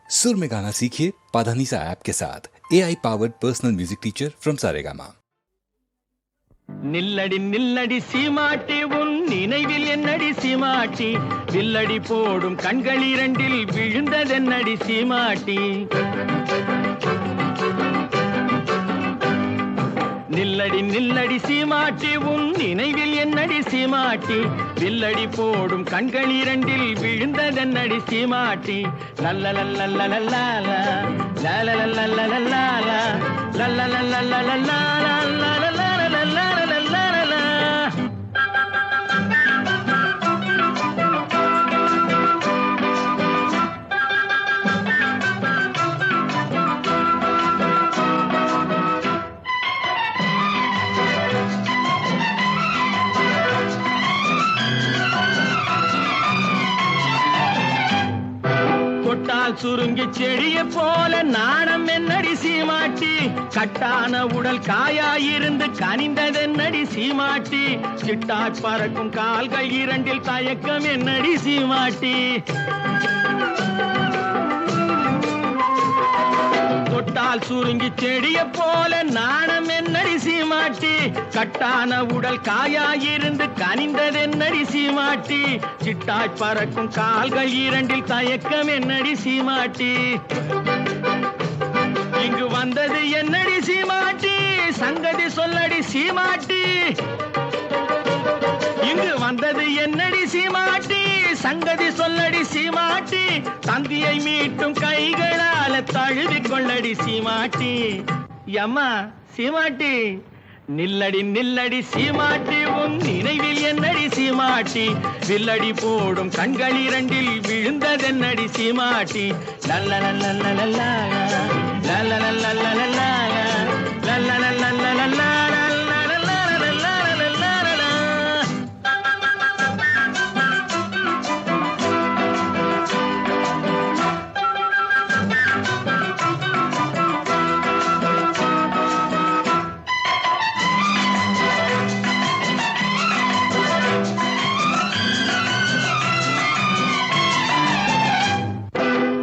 सुर में गाना सीखिए पाधानीसा ऐप के साथ AI powered personal music teacher from Saregama. நில்லடி நில்லடி சீமாட்டி உன் நினைவில் என்னடி சீமாட்டி வில்லடி போடும் கண்கள் இரண்டில் விழுந்ததென்னடி சீமாட்டி நில்லடி நில்லடி சீமாட்டி உன் நினைவில் என்னடி சீமாட்டி வில்லடி போடும் கண்கள் இரண்டில் விழுந்ததென்னடி சீமாட்டி லல்லலல்லல்லலல்லா லல்லலல்லல்லல்லா லல்லலல்லல்லல்லா சுருங்கி செடிய போல நாணம் என்னடி சீமாட்டி கட்டான உடல் காயாயிருந்து கனிந்ததென்னடி சீமாட்டி சிட்டாட் பறக்கும் கால்கள் இரண்டில் தயக்கம் என்னடி சீமாட்டி தொட்டால் சுருங்கி செடிய போல நாணம் என்னடி சீமாட்டி கட்டான உடல் காயாயிருந்து கனிந்ததென்னடி சீமாட்டி சிட்டாய் பறக்கும் கால்கள் இரண்டில் தயக்கம் என்னடி சீமாட்டி இங்கு வந்தது என்னடி சீமாட்டி சங்கதி சொல்லடி சீமாட்டி இங்கு வந்தது என்னடி சீமாட்டி சங்கதி சொல்லடி சீமாட்டி தந்தியை மீட்டும் கைகளால தழுவி கொள்ளடி சீமாட்டி யம்மா சீமாட்டி நில்லடி நில்லடி சீமாட்டி உன் நினைவில் என்னடி சீமாட்டி வில்லடி போடும் கண்கள் இரண்டில் விழுந்ததென்னடி சீமாட்டி லல்லலல்லல்லல்லா லல்லலல்லல்லல்லா லல்லலல்லல்லல்லா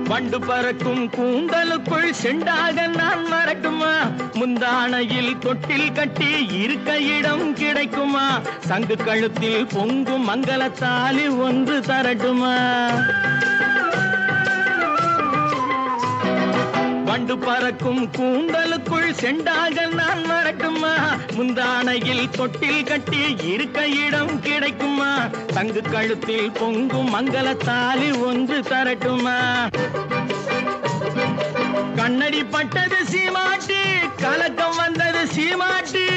வண்டு பறக்கும் கூந்தலுக்குள் செண்டாக நான் மறக்குமா முந்தானையில் தொட்டில் கட்டி இருக்க இடம் கிடைக்குமா சங்கு கழுத்தில் பொங்கும் மங்களத்தாலி ஒன்று தரட்டுமா வண்டு பறக்கும் கூந்தலுக்குள் செண்டாக நான் மறக்குமா முந்தானையில் தொட்டில் கட்டி இருக்க இடம் கிடைக்குமா தங்கு கழுத்தில் பொங்கும் மங்களத்தாலி ஒன்று தரட்டுமா கண்ணடி பட்டது சீமாட்டி கலக்கம் வந்தது சீமாட்டி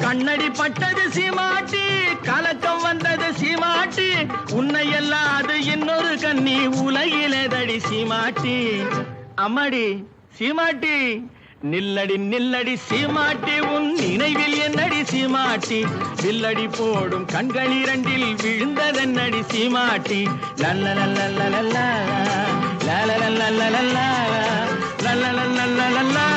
கண்ணடி பட்டது சீமாட்டி கலக்கம் வந்தது சீமாட்டி உன்னை அல்லாது இன்னொரு கண்ணி உலகிலேதடி சீமாட்டி அம்மாடி சீமாட்டி நில்லடி நில்லடி சீமாட்டி உன் நினைவில் என்னடி சீமாட்டி வில்லடி போடும் கண்கள் இரண்டில் விழுந்ததென்னடி சீமாட்டி லல்லலல்லல்லல்லா லல்லலல்லல்லல்லா லல்லலல்லல்லல்லா